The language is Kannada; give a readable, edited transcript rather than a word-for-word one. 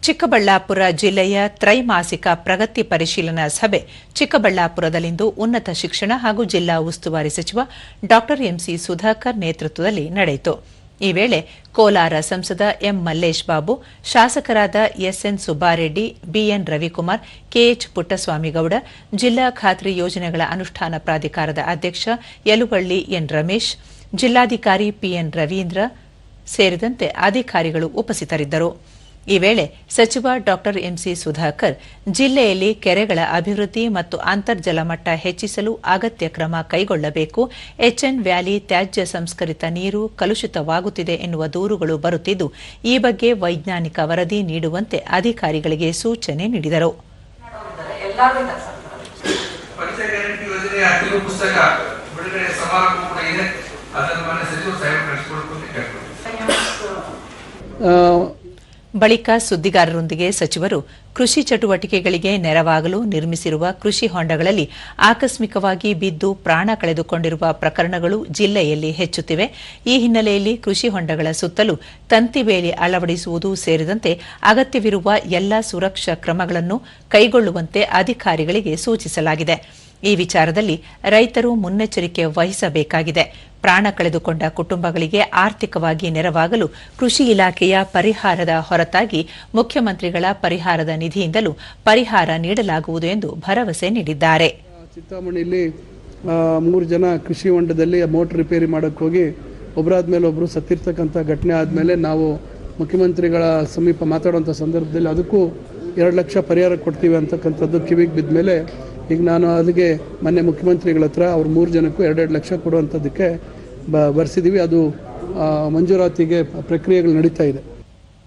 ಚಿಕ್ಕಬಳ್ಳಾಪುರ ಜಿಲ್ಲೆಯ ತ್ರೈಮಾಸಿಕ ಪ್ರಗತಿ ಪರಿಶೀಲನಾ ಸಭೆ ಚಿಕ್ಕಬಳ್ಳಾಪುರದಲ್ಲಿಂದು ಉನ್ನತ ಶಿಕ್ಷಣ ಹಾಗೂ ಜಿಲ್ಲಾ ಉಸ್ತುವಾರಿ ಸಚಿವ ಡಾ ಎಂಸಿ ಸುಧಾಕರ್ ನೇತೃತ್ವದಲ್ಲಿ ನಡೆಯಿತು. ಈ ವೇಳೆ ಕೋಲಾರ ಸಂಸದ ಎಂ ಮಲ್ಲೇಶ್ ಬಾಬು, ಶಾಸಕರಾದ SN Subbareddy, BN Ravikumar, KH Puttaswamygowda, ಜಿಲ್ಲಾ ಖಾತ್ರಿ ಯೋಜನೆಗಳ ಅನುಷ್ಠಾನ ಪ್ರಾಧಿಕಾರದ ಅಧ್ಯಕ್ಷ ಯಲುವಳ್ಳಿ ಎನ್ ರಮೇಶ್, ಜಿಲ್ಲಾಧಿಕಾರಿ ಪಿಎನ್ ರವೀಂದ್ರ ಸೇರಿದಂತೆ ಅಧಿಕಾರಿಗಳು ಉಪಸ್ಥಿತರಿದ್ದರು. ಈ ವೇಳೆ ಸಚಿವ ಡಾ ಎಂಸಿ ಸುಧಾಕರ್ ಜಿಲ್ಲೆಯಲ್ಲಿ ಕೆರೆಗಳ ಅಭಿವೃದ್ಧಿ ಮತ್ತು ಅಂತರ್ಜಲ ಮಟ್ಟ ಹೆಚ್ಚಿಸಲು ಅಗತ್ಯ ಕ್ರಮ ಕೈಗೊಳ್ಳಬೇಕು, ಎಚ್ಎನ್ ವ್ಯಾಲಿ ತ್ಯಾಜ್ಯ ಸಂಸ್ಕರಿತ ನೀರು ಕಲುಷಿತವಾಗುತ್ತಿದೆ ಎನ್ನುವ ದೂರುಗಳು ಬರುತ್ತಿದ್ದು, ಈ ಬಗ್ಗೆ ವೈಜ್ಞಾನಿಕ ವರದಿ ನೀಡುವಂತೆ ಅಧಿಕಾರಿಗಳಿಗೆ ಸೂಚನೆ ನೀಡಿದರು. ಬಳಿಕ ಸುದ್ದಿಗಾರರೊಂದಿಗೆ ಸಚಿವರು ಕೃಷಿ ಚಟುವಟಿಕೆಗಳಿಗೆ ನೆರವಾಗಲು ನಿರ್ಮಿಸಿರುವ ಕೃಷಿ ಹೊಂಡಗಳಲ್ಲಿ ಆಕಸ್ಮಿಕವಾಗಿ ಬಿದ್ದು ಪ್ರಾಣ ಕಳೆದುಕೊಂಡಿರುವ ಪ್ರಕರಣಗಳು ಜಿಲ್ಲೆಯಲ್ಲಿ ಹೆಚ್ಚುತ್ತಿವೆ. ಈ ಹಿನ್ನೆಲೆಯಲ್ಲಿ ಕೃಷಿ ಹೊಂಡಗಳ ಸುತ್ತಲೂ ತಂತಿಬೇಲಿ ಅಳವಡಿಸುವುದು ಸೇರಿದಂತೆ ಅಗತ್ಯವಿರುವ ಎಲ್ಲ ಸುರಕ್ಷಾ ಕ್ರಮಗಳನ್ನು ಕೈಗೊಳ್ಳುವಂತೆ ಅಧಿಕಾರಿಗಳಿಗೆ ಸೂಚಿಸಲಾಗಿದೆ. ಈ ವಿಚಾರದಲ್ಲಿ ರೈತರು ಮುನ್ನೆಚ್ಚರಿಕೆ ವಹಿಸಬೇಕಾಗಿದೆ. ಪ್ರಾಣ ಕಳೆದುಕೊಂಡ ಕುಟುಂಬಗಳಿಗೆ ಆರ್ಥಿಕವಾಗಿ ನೆರವಾಗಲು ಕೃಷಿ ಇಲಾಖೆಯ ಪರಿಹಾರದ ಹೊರತಾಗಿ ಮುಖ್ಯಮಂತ್ರಿಗಳ ಪರಿಹಾರದ ನಿಧಿಯಿಂದಲೂ ಪರಿಹಾರ ನೀಡಲಾಗುವುದು ಎಂದು ಭರವಸೆ ನೀಡಿದ್ದಾರೆ. ಚಿಂತಾಮಣಿಯಲ್ಲಿ 3 ಜನ ಕೃಷಿ ಹೊಂಡದಲ್ಲಿ ಮೋಟರ್ ರಿಪೇರಿ ಮಾಡೋಕ್ಕೆ ಹೋಗಿ ಒಬ್ಬರಾದ್ಮೇಲೆ ಒಬ್ಬರು ಸತ್ತಿರ್ತಕ್ಕಂಥ ಘಟನೆ ಆದಮೇಲೆ ನಾವು ಮುಖ್ಯಮಂತ್ರಿಗಳ ಸಮೀಪ ಮಾತಾಡುವಂಥ ಸಂದರ್ಭದಲ್ಲಿ ಅದಕ್ಕೂ 2 ಲಕ್ಷ ಪರಿಹಾರ ಕೊಡ್ತೀವಿ ಅಂತಕ್ಕಂಥದ್ದು ಕಿವಿಗೆ ಬಿದ್ದ ಮೇಲೆ ಈಗ ನಾನು ಅದಕ್ಕೆ ಮೊನ್ನೆ ಮುಖ್ಯಮಂತ್ರಿಗಳ ಹತ್ರ ಅವ್ರು 3 ಜನಕ್ಕೂ 2 ಲಕ್ಷ ಕೊಡುವಂಥದ್ದಕ್ಕೆ ಬರೆಸಿದ್ದೀವಿ. ಅದು ಮಂಜೂರಾತಿಗೆ ಪ್ರಕ್ರಿಯೆಗಳು ನಡೀತಾ ಇದೆ.